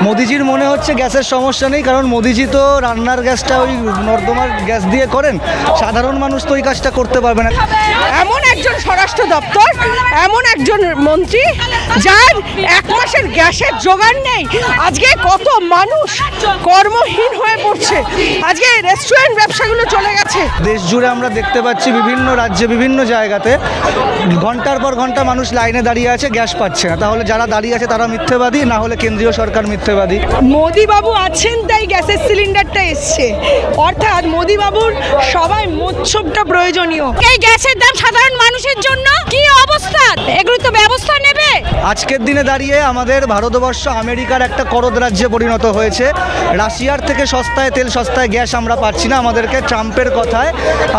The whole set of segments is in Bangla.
মোদিজির মনে হচ্ছে গ্যাসের সমস্যা নেই, কারণ মোদিজি তো রান্নার গ্যাসটা ওই নর্দমার গ্যাস দিয়ে করেন, সাধারণ মানুষ তো ওই কাজটা করতে পারবে না। এমন একজন স্বরাষ্ট্র দপ্তর, এমন একজন মন্ত্রী যার 1 মাসের গ্যাসের জোগান নেই, আজকে কত মানুষ কর্মহীন হয়ে পড়ছে, আজকে রেস্টুরেন্ট ব্যবসাগুলো চলে গেছে। দেশ জুড়ে আমরা দেখতে পাচ্ছি বিভিন্ন রাজ্যে বিভিন্ন জায়গাতে ঘন্টার পর ঘন্টা মানুষ লাইনে দাঁড়িয়ে আছে, গ্যাস পাচ্ছে না। তাহলে যারা দাঁড়িয়ে আছে তারা মিথ্যেবাদী, না হলে কেন্দ্রীয় সরকার মিথ্যেবাদী। মোদি বাবু আছেন তাই গ্যাসের সিলিন্ডারটা এসছে, অর্থাৎ মোদি বাবুর সবাই মোৎসবটা প্রয়োজনীয়। এই গ্যাসের দাম সাধারণ মানুষের জন্য কি অবস্থা, এগুলো তো ব্যবস্থা নেবে। আজকের দিনে দাঁড়িয়ে আমাদের ভারতবর্ষ আমেরিকার একটা করদ রাজ্যে পরিণত হয়েছে। রাশিয়ার থেকে সস্তায় তেল, সস্তায় গ্যাস আমরা পাচ্ছি না, আমাদেরকে ট্রাম্পের কথায়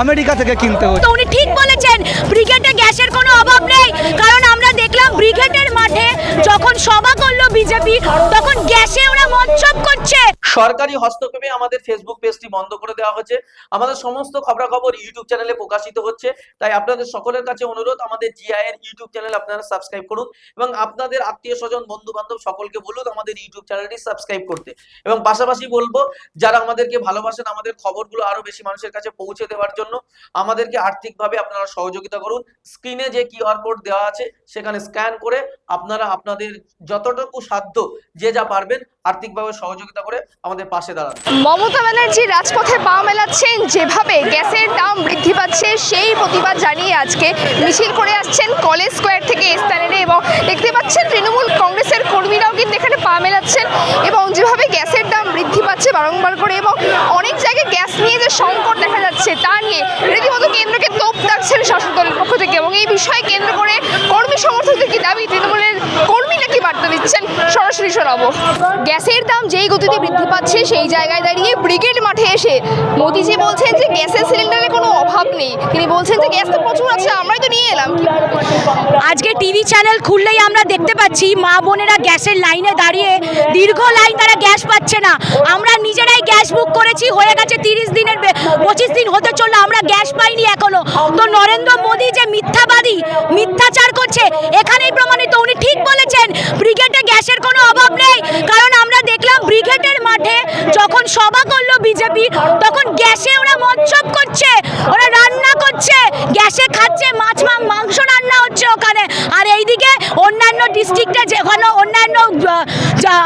আমেরিকা থেকে কিনতে হচ্ছে। তো উনি ঠিক বলেছেন, ব্রিগেডে গ্যাসের কোনো অভাব নেই, কারণ আমরা দেখলাম ব্রিগেডের মাঠে যখন সভা করলো বিজেপি, তখন গ্যাসে ওরা মৎসব করছে। সরকারি হস্তক্ষেপে আমাদের ফেসবুক পেজটি বন্ধ করে দেওয়া হয়েছে। আমাদের সমস্ত খবরাখবর ইউটিউব চ্যানেলে প্রকাশিত হচ্ছে, তাই আপনাদের সকলের কাছে অনুরোধ, আমাদের জিআই এর ইউটিউব চ্যানেল আপনারা সাবস্ক্রাইব করুন এবং আপনাদের আত্মীয় স্বজন, বন্ধু বান্ধব সকলকে বলুন আমাদের ইউটিউব চ্যানেলটি সাবস্ক্রাইব করতে। এবং পাশাপাশি বলবো, যারা আমাদেরকে ভালোবাসেন, আমাদের খবরগুলো আরো বেশি মানুষের কাছে পৌঁছে দেওয়ার জন্য আমাদেরকে আর্থিকভাবে আপনারা সহযোগিতা করুন। স্ক্রিনে যে কিউআর কোড দেওয়া আছে সেখানে স্ক্যান করে আপনারা আপনাদের যতটুকু সাধ্য যে যা পারবেন আর্থিকভাবে সহযোগিতা করে আমাদের পাশে দাঁড়ান। মমতা ব্যানার্জি রাজপথে পা মেলাচ্ছেন, যেভাবে গ্যাসের দাম বৃদ্ধি পাচ্ছে সেই প্রতিবাদ জানিয়ে আজকে মিছিল করে আসছেন কলেজ স্কোয়ার থেকে এস্তানেরে, এবং দেখতে পাচ্ছেন তৃণমূল কংগ্রেসের কর্মীরাও কিন্তু এখানে পা মেলাচ্ছেন। এবং যেভাবে গ্যাসের দাম বৃদ্ধি পাচ্ছে বারংবার করে, এবং অনেক জায়গায় গ্যাস নিয়ে যে সংকট দেখা যাচ্ছে তা নিয়ে রীতিমতো কেন্দ্রকে তোপ দাগছেন শাসক দলের পক্ষ থেকে। এবং এই বিষয়ে কেন্দ্র করে কর্মী সমর্থকদের কি দাবি, তৃণমূলের কর্মীরা কি বার্তা দিচ্ছেন, সরাসরি শোনাবো। গ্যাসের দাম যেই গতিতে বৃদ্ধি পাচ্ছে সেই জায়গায় দাঁড়িয়ে ব্রিগেড মাঠে এসে মোদিজি বলছেন যে গ্যাসের সিলিন্ডারের কোনো অভাব নেই। তিনি বলছেন যে গ্যাস তো প্রচুর আছে, আমরাই তো নিয়ে এলাম। আজকে টিভি চ্যানেল খুললেই আমরা দেখতে পাচ্ছি মা বোনেরা গ্যাসের লাইনে দাঁড়িয়ে, দীর্ঘ লাইন, তারা গ্যাস পাচ্ছে না। আমরা নিজেরাই গ্যাস বুক করেছি, হয়ে গেছে 30 দিনের 25 দিন হতে চললো, আমরা গ্যাস পাইনি এখনো। তো নরেন্দ্র মোদী যে মিথ্যাবাদী, মিথ্যাচার করছে, এখানেই প্রমাণিত। উনি ঠিক বলেছেন, ব্রিগেডে গ্যাসের কোনো অভাব নেই, কারণ আমরা দেখলাম ব্রিগেডের মাঠে যখন সভা করলো বিজেপি, তখন গ্যাসে ওরা মৎসব করছে, ওরা রান্না করছে, গ্যাসে খাচ্ছে, মাংস রান্না হচ্ছে ওখানে। আর এইদিকে অন্যান্য ডিস্ট্রিক্টে, যেখানে অন্যান্য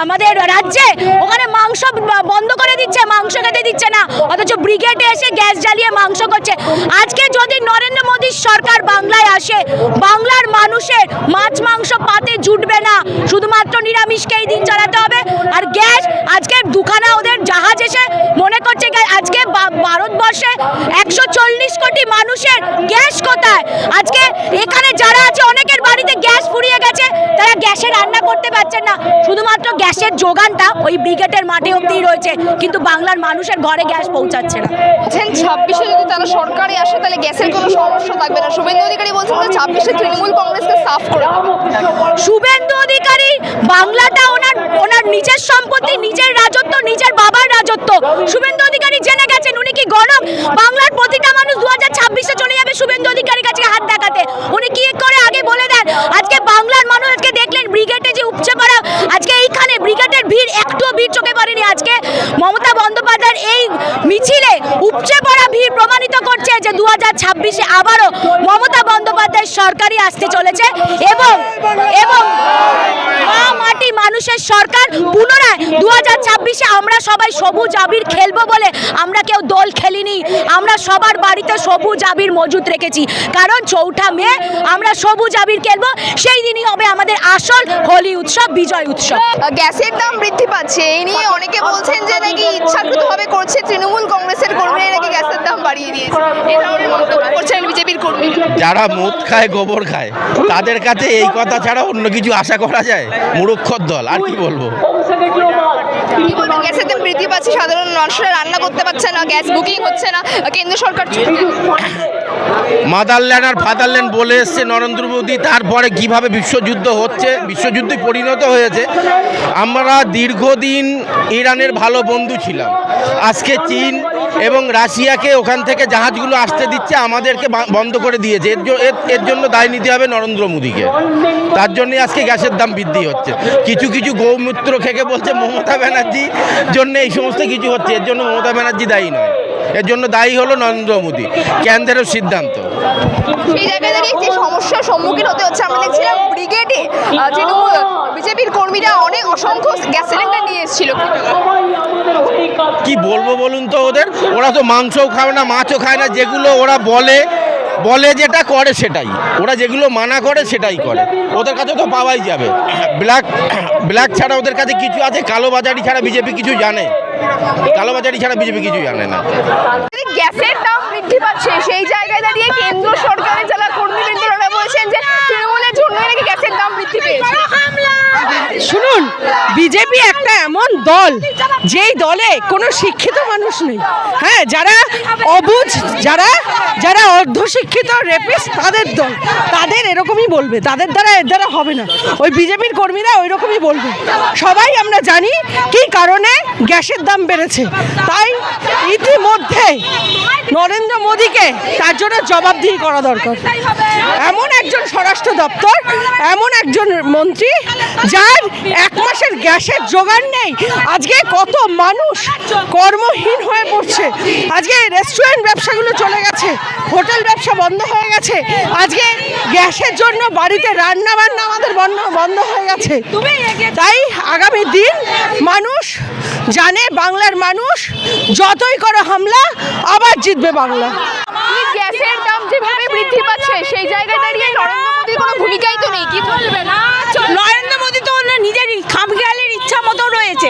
আমাদের রাজ্যে, ওখানে মাংস বন্ধ করে দিচ্ছে, মাংস খেতে দিচ্ছে না, অথচ ব্রিগেডে এসে গ্যাস জ্বালিয়ে মাংস করছে। আজকে যদি নরেন্দ্র মোদীর সরকার বাংলায় আসে, বাংলার মানুষের মাছ মাংস পাতে জুটবে না, শুধুমাত্র নিরামিষকেই দিন চালাতে হবে। আর গ্যাস আজকে দুখানা ওদের জাহাজ এসে মনে করছে আজকে ভারতবর্ষে 140 কোটি মানুষের গ্যাস কোথায়? আজকে এখানে যারা আছে অনেকের বাড়িতে গ্যাস ফুরিয়ে গেছে, তারা গ্যাসে রান্না করতে পারছেন না, শুধুমাত্র গ্যাসের যোগানটা ওই ব্রিগেডের মাঠে অবধি রয়েছে, কিন্তু বাংলার মানুষের ঘরে গ্যাস পৌঁছাচ্ছে না। 26-এ যদি তারা সরকারে আসে তাহলে গ্যাসের কোনো সমস্যা থাকবে না। শুভেন্দু অধিকারী বলছেন যে 26-এ তৃণমূল কংগ্রেসকে সাফ করে দেবে। শুভেন্দু অধিকারী বাংলাটা ওনার নিজের সম্পত্তি, নিজের রাজত্ব, নিজের বাবার রাজত্ব। শুভেন্দু অধিকারী জেনে গেছেন, উনি কি গণক? বাংলার প্রতিটা মানুষ 2026-এ চলে যাবে শুভেন্দু অধিকারীর কাছে হাত দেখাতে। উনি কি করে আগে বলে দেন? আজকে বাংলার মানুষ আজকে দেখলেন ব্রিগেডে যে উপচে পড়া, আজকে এইখানে ব্রিগেডের ভিড়, একটুও ভিড় চোখে পড়েনি। আজকে মমতা বন্দ্যোপাধ্যায়ের এই মিছিলে উপচে পড়া ভিড় প্রমাণিত করছে যে 2026-এ আবারও মমতা বন্দ্যোপাধ্যায়ের সরকারই আসতে চলেছে, এবং মাটি মানুষের সরকার পুনরায় 2026-এ আমরা সবাই সবুজ আবির খেলবো বলে আমরা কেউ দোল খেলিনি, আমরা সবার বাড়িতে সবুজ আবির মজুত রেখেছি, কারণ 4 মে আমরা সবুজ আবির খেলবো, সেই দিনই হবে আমাদের আসল হোলি উৎসব, বিজয় উৎসব। গ্যাসের দাম বৃদ্ধি পাচ্ছে, এই নিয়ে অনেকে বলছেন যে নাকি ইচ্ছাকৃতভাবে করছে তৃণমূল কংগ্রেসের কর্মীরা, নাকি গ্যাসের দাম বাড়িয়ে দিয়েছে। এই ধরনের মন্তব্য করছেন বিজেপির কর্মী। যারা মদ খায়, গোবর খায়, তাদের কাছে এই কথা ছাড়া অন্য কিছু আশা করা যায়? মূর্খর দল, আর কি বলবো। গ্যাসের দাম বৃদ্ধি পাচ্ছে, পাচ্ছি, সাধারণ মানুষরা রান্না করতে পারছে না, গ্যাস বুকিং হচ্ছে না, কেন্দ্র সরকার। যারা মদ খায়, গোবর খায়, তাদের কাছে এই কথা ছাড়া অন্য কিছু আশা করা যায়? মূর্খর দল, আর কি বলবো। কি বলবেন গ্যাসের দাম বৃদ্ধি পাচ্ছে, সাধারণ মানুষরা রান্না করতে পারছে না, গ্যাস বুকিং হচ্ছে না, কেন্দ্র সরকার। মাদারল্যান্ড আর ফাদারল্যান্ড বলে এসছে নরেন্দ্র মোদী, তারপরে কিভাবে বিশ্বযুদ্ধ হচ্ছে, বিশ্বযুদ্ধে পরিণত হয়েছে। আমরা দীর্ঘদিন ইরানের ভালো বন্ধু ছিলাম, আজকে চীন এবং রাশিয়াকে ওখান থেকে জাহাজগুলো আসতে দিচ্ছে, আমাদেরকে বন্ধ করে দিয়েছে। এর জন্য দায় নিতে হবে নরেন্দ্র মোদীকে। তার জন্যই আজকে গ্যাসের দাম বৃদ্ধি হচ্ছে। কিছু কিছু গৌমূত্র খেকে বলছে মমতা ব্যানার্জির জন্য এই সমস্ত কিছু হচ্ছে, এর জন্য মমতা ব্যানার্জি দায়ী নয়, এর জন্য দায়ী হলো নরেন্দ্র মোদী, কেন্দ্রের সিদ্ধান্ত। সেই জায়গায় দাঁড়িয়ে যে সমস্যার সম্মুখীন হতে হচ্ছে, আমরা দেখছিলাম ব্রিগেডে তৃণমূল বিজেপির কর্মীরা অনেক অসংখ্য গ্যাস সিলিন্ডার নিয়ে এসেছিল। কি বলবো বলুন তো, ওরা তো মাংসও খায় না, মাছও খায় না, যেগুলো ওরা বলে যেটা করে সেটাই, ওরা যেগুলো মানা করে সেটাই করে। ওদের কাছে তো পাওয়াই যাবে। ব্ল্যাক ছাড়া ওদের কাছে কিছু আছে? কালোবাজারি ছাড়া বিজেপি কিছু জানে? কালোবাজারি ছাড়া বিজেপি কিছু জানে না। গ্যাসের দাম বৃদ্ধি পাচ্ছে, সেই জায়গায় দাঁড়িয়ে কেন্দ্র সরকারের যারা কর্মীবৃন্দরা বলছেন যে তৃণমূলের জন্যই নাকি গ্যাসের দাম বৃদ্ধি পেয়েছে। শুনুন, বিজেপি একটা এমন দল যেই দলে কোনো শিক্ষিত মানুষ নেই। হ্যাঁ, যারা অবুঝ, যারা অর্ধশিক্ষিত রেপিস্ট, তাদের দল, তাদের এরকমই বলবে, তাদের দ্বারা এর দ্বারা হবে না। ওই বিজেপির কর্মীরা ওই রকমই বলবে। সবাই আমরা জানি কি কারণে গ্যাসের দাম বেড়েছে, তাই ইতিমধ্যে নরেন্দ্র মোদীকে তার জন্য জবাবদিহি করা দরকার। এমন একজন স্বরাষ্ট্র দপ্তর, এমন একজন মন্ত্রী যার এক মাসের গ্যাসের জোগান নেই। আজকে কত মানুষ কর্মহীন হয়ে পড়ছে। আজকে রেস্টুরেন্ট ব্যবসাগুলো চলে গেছে, হোটেল ব্যবসা বন্ধ হয়ে গেছে। আজকে গ্যাসের জন্য বাড়িতে রান্না বান্না আমাদের বন্ধ হয়ে গেছে। তাই আগামী দিন মানুষ জানে, বাংলার মানুষ যতই করো হামলা আবার জিতবে বাংলা। গ্যাসের দাম যেভাবে বৃদ্ধি পাচ্ছে, সেই জায়গায় দাঁড়িয়ে নরেন্দ্র মোদীর কোনো ভূমিকাই তো নেই। কি বলবে না, নরেন্দ্র মোদী তো নিজের খামখেয়ালির ইচ্ছা মতো রয়েছে।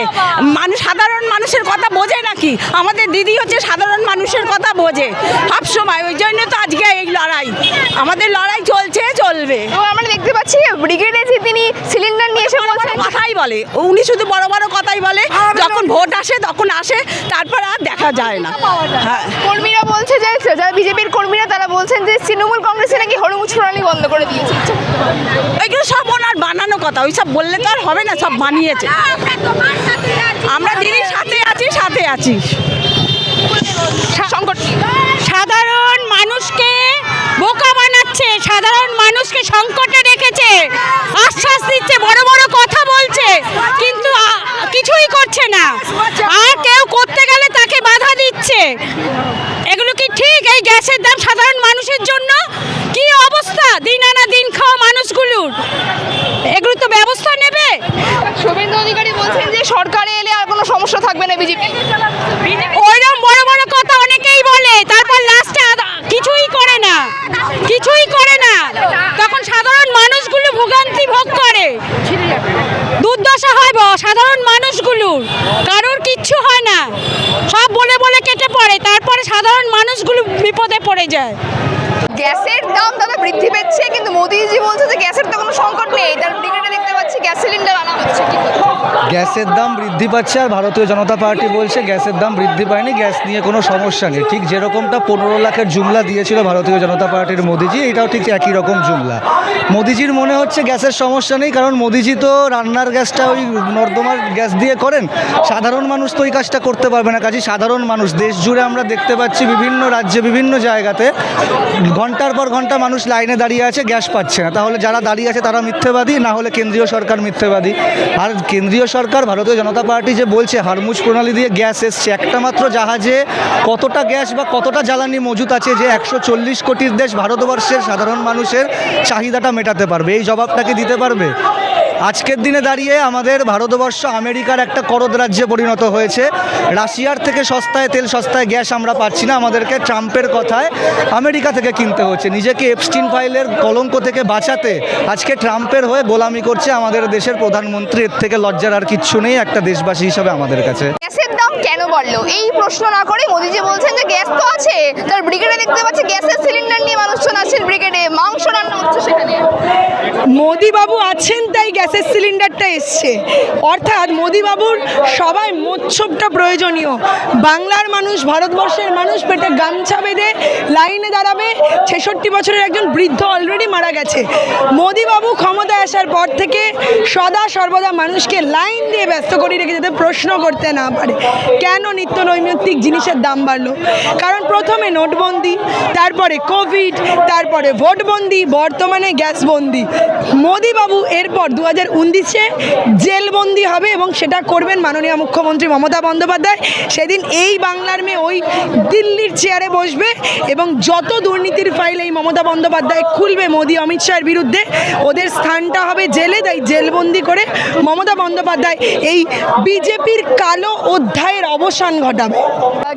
সাধারণ মানুষের কথা বোঝে নাকি? আমাদের দিদি হচ্ছে সাধারণ মানুষের কথা বোঝে সবসময়, ওই জন্য তো আজকে এই লড়াই, আমাদের লড়াই চলবে। তো আমরা দেখতে পাচ্ছি ব্রিগেডে যে তিনি সিলিন্ডার নিয়ে এসে বলছেন, কথাই বলে উনি, শুধু বড় বড় কথাই বলে। যখন ভোট আসে তখন আসে, তারপর আর দেখা যায় না। হ্যাঁ, কর্মীরা বলছে যে যারা বিজেপির কর্মীরা তারা বলছেন যে তৃণমূল কংগ্রেসে নাকি হরমুজ প্রণালী বন্ধ করে দিয়েছে। ওইগুলো সব ওনার বানানো কথা, ওই সব বললে তো আর হবে না, সব বানিয়েছে। আমরা দিদির সাথে আছি। সংকট সাধারণ মানুষকে বোকা বানাচ্ছে, সাধারণ মানুষকে সংকটে রেখেছে, আশ্বাস দিচ্ছে, বড় বড় কথা বলছে, কিন্তু কিছুই করছে না। আর কেউ করতে গেলে তাকে বাধা দিচ্ছে। এগুলো কি ঠিক? এই গ্যাসের দাম সাধারণ মানুষের জন্য কি অবস্থা, দিন আনা দিন খাওয়া মানুষগুলোর, এগুলো তো ব্যবস্থা নেবে। শুভেন্দু অধিকারী বলছেন যে সরকারে এলে আর কোনো সমস্যা থাকবে না বিজেপি। ওইরকম বড় বড় কথা অনেকেই বলে, তারপর লাস্টে কিছুই করে না, তখন সাধারণ মানুষগুলো ভোগান্তি ভোগ করে, দুর্দশা হয় সাধারণ মানুষগুলোর, কারোর কিচ্ছু হয় না, সব বলে কেটে পড়ে, তারপরে সাধারণ মানুষগুলো বিপদে পড়ে যায়। গ্যাসের দাম দাদা বৃদ্ধি পেয়েছে, কিন্তু মোদিজি বলছে যে গ্যাসের তো কোনো সংকট নেই। তার ব্রিগেডে দেখতে পাচ্ছি গ্যাস সিলিন্ডার আনা হচ্ছে। গ্যাসের দাম বৃদ্ধি পাচ্ছে আর ভারতীয় জনতা পার্টি বলছে গ্যাসের দাম বৃদ্ধি পায়নি, গ্যাস নিয়ে কোনো সমস্যা নেই। ঠিক যেরকমটা 15 লাখের জুমলা দিয়েছিল ভারতীয় জনতা পার্টির মোদিজি, এটাও ঠিক একই রকম জুমলা। মোদিজির মনে হচ্ছে গ্যাসের সমস্যা নেই, কারণ মোদিজি তো রান্নার গ্যাসটা ওই নর্দমার গ্যাস দিয়ে করেন, সাধারণ মানুষ তো ওই কাজটা করতে পারবে না। কাজে সাধারণ মানুষ দেশ জুড়ে আমরা দেখতে পাচ্ছি বিভিন্ন রাজ্যে বিভিন্ন জায়গাতে ঘন্টার পর ঘন্টা মানুষ লাইনে দাঁড়িয়ে আছে, গ্যাস পাচ্ছে না। তাহলে যারা দাঁড়িয়ে আছে তারা মিথ্যেবাদী, না হলে কেন্দ্রীয় সরকার মিথ্যেবাদী। আর কেন্দ্রীয় সরকার, ভারতীয় জনতা পার্টি যে বলছে হরমুজ প্রণালী দিয়ে গ্যাস এসছে, একটা মাত্র জাহাজে কতটা গ্যাস বা কতটা জ্বালানি মজুত আছে যে 140 কোটির দেশ ভারতবর্ষের সাধারণ মানুষের চাহিদাটা মেটাতে পারবে? এই জবাবটাকে দিতে পারবে? আজকের দিনে দাঁড়িয়ে আমাদের ভারতবর্ষ আমেরিকার একটা করদ রাজ্যে পরিণত হয়েছে। রাশিয়ার থেকে সস্তায় তেল, সস্তায় গ্যাস আমরা পাচ্ছি না, আমাদেরকে ট্রাম্পের কথায় আমেরিকা থেকে কিনতে হচ্ছে। নিজেকে এপস্টিন ফাইলের কলঙ্ক থেকে বাঁচাতে আজকে ট্রাম্পের হয়ে গোলামি করছে আমাদের দেশের প্রধানমন্ত্রী। এর থেকে লজ্জার আর কিচ্ছু নেই একটা দেশবাসী হিসাবে আমাদের কাছে। গ্যাসের দাম কেন বাড়লো এই প্রশ্ন না করে মোদিজি বলছেন যে গ্যাস তো আছে। তার ব্রিগেডে দেখতে পাচ্ছি গ্যাসের সিলিন্ডার নিয়ে মানুষজন আছেন, ব্রিগেডে মাংস রান্না হচ্ছে সেখানে। মোদি বাবু আছেন তাই গ্যাস গ্যাসের সিলিন্ডারটা এসছে, অর্থাৎ মোদিবাবুর সবাই মোৎসবটা প্রয়োজনীয়। বাংলার মানুষ, ভারতবর্ষের মানুষ পেটে গামছা বেঁধে লাইনে দাঁড়াবে। 66 বছরের একজন বৃদ্ধ অলরেডি মারা গেছে। মোদিবাবু ক্ষমতায় আসার পর থেকে সদা সর্বদা মানুষকে লাইন দিয়ে ব্যস্ত করে রেখে যাতে প্রশ্ন করতে না পারে কেন নিত্য নৈমিত্তিক জিনিসের দাম বাড়লো। কারণ প্রথমে নোটবন্দি, তারপরে কোভিড, তারপরে ভোটবন্দি, বর্তমানে গ্যাসবন্দি। মোদিবাবু এরপর 2019-এ জেলবন্দি হবে এবং সেটা করবেন মাননীয় মুখ্যমন্ত্রী মমতা বন্দ্যোপাধ্যায়। সেদিন এই বাংলার মেয়ে ওই দিল্লির চেয়ারে বসবে এবং যত দুর্নীতির ফাইল এই মমতা বন্দ্যোপাধ্যায় খুলবে মোদি অমিত শাহের বিরুদ্ধে, ওদের স্থানটা হবে জেলে। তাই জেলবন্দি করে মমতা বন্দ্যোপাধ্যায় এই বিজেপির কালো অধ্যায়ের অবসান ঘটাবে।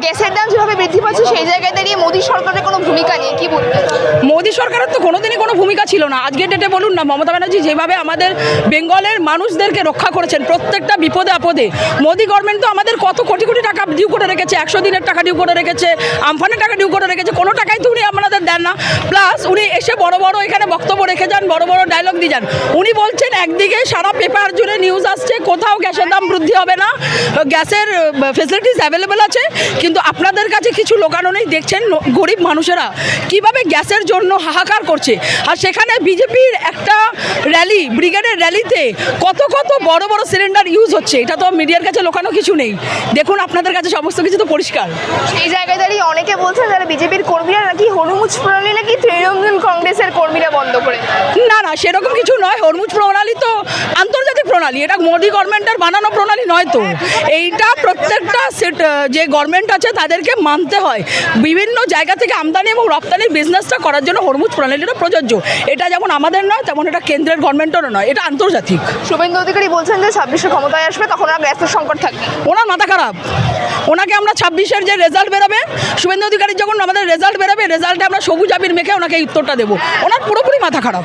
গ্যাসের দাম যেভাবে বৃদ্ধি পাচ্ছে সেই জায়গায় দাঁড়িয়ে মোদী সরকারের কোনো ভূমিকা নেই, কি বলবেন? মোদী সরকারের তো কোনোদিনই কোনো ভূমিকা ছিল না। আজকের ডেটে বলুন না, মমতা ব্যানার্জি যেভাবে আমাদের বেঙ্গলের মানুষদেরকে রক্ষা করেছেন প্রত্যেকটা বিপদে আপদে। মোদী গভর্নমেন্ট তো আমাদের কত কোটি কোটি টাকা ডিউ করে রেখেছে, 100 দিনের টাকা ডিউ করে রেখেছে, আমফানের টাকা ডিউ করে রেখেছে, কোনো টাকাই তো উনি আমাদের দেন না। প্লাস উনি এসে বড় বড় এখানে বক্তব্য রেখে যান, বড় বড় ডায়লগ দিয়ে যান। উনি বলছেন একদিকে সারা পেপার জুড়ে নিউজ আসছে কোথাও গ্যাসের দাম বৃদ্ধি হবে না, গ্যাসের ফেসিলিটিস অ্যাভেলেবেল আছে, কিন্তু আপনাদের কাছে কিছু লোকানো নেই। দেখছেন গরিব মানুষেরা কিভাবে গ্যাসের জন্য হাহাকার করছে। আর সেখানে বিজেপির একটা র্যালি, ব্রিগেডের র্যালিতে কত কত বড় বড় সিলিন্ডার ইউজ হচ্ছে, এটা তো মিডিয়ার কাছে লোকানো কিছু নেই। দেখুন আপনাদের কাছে সমস্ত কিছু তো পরিষ্কার। এই জায়গায় দাঁড়িয়ে অনেকে বলছেন যারা বিজেপির কর্মীরা নাকি হরমুজ প্রণালী নাকি তৃণমূল কংগ্রেসের কর্মীরা বন্ধ করে। না না, সেরকম কিছু নয়। হরমুজ প্রণালী তো আন্তর্জাতিক প্রণালী, এটা মোদি গভর্নমেন্টের বানানো প্রণালী নয় তো। এইটা প্রত্যেকটা যে গভর্নমেন্ট আছে তাদেরকে মানতে হয়। বিভিন্ন জায়গা থেকে আমদানি এবং রপ্তানির বিজনেসটা করার জন্য হরমুজ প্রণালীটা প্রযোজ্য। এটা যেমন আমাদের নয় তেমন এটা কেন্দ্রের গভর্নমেন্টেরও নয়, এটা আন্তর্জাতিক। শুভেন্দু অধিকারী বলছেন যে 26-এ ক্ষমতায় আসবে তখন আর গ্যাসের সংকট থাকবে। ওনার মাথা খারাপ। ওনাকে আমরা 26-এর যে রেজাল্ট বেরোবে, শুভেন্দু অধিকারীর যখন আমাদের রেজাল্ট বেরোবে, রেজাল্টে আমরা সবুজ আবির মেখে ওনাকে উত্তরটা দেবো। ওনার পুরোপুরি মাথা খারাপ।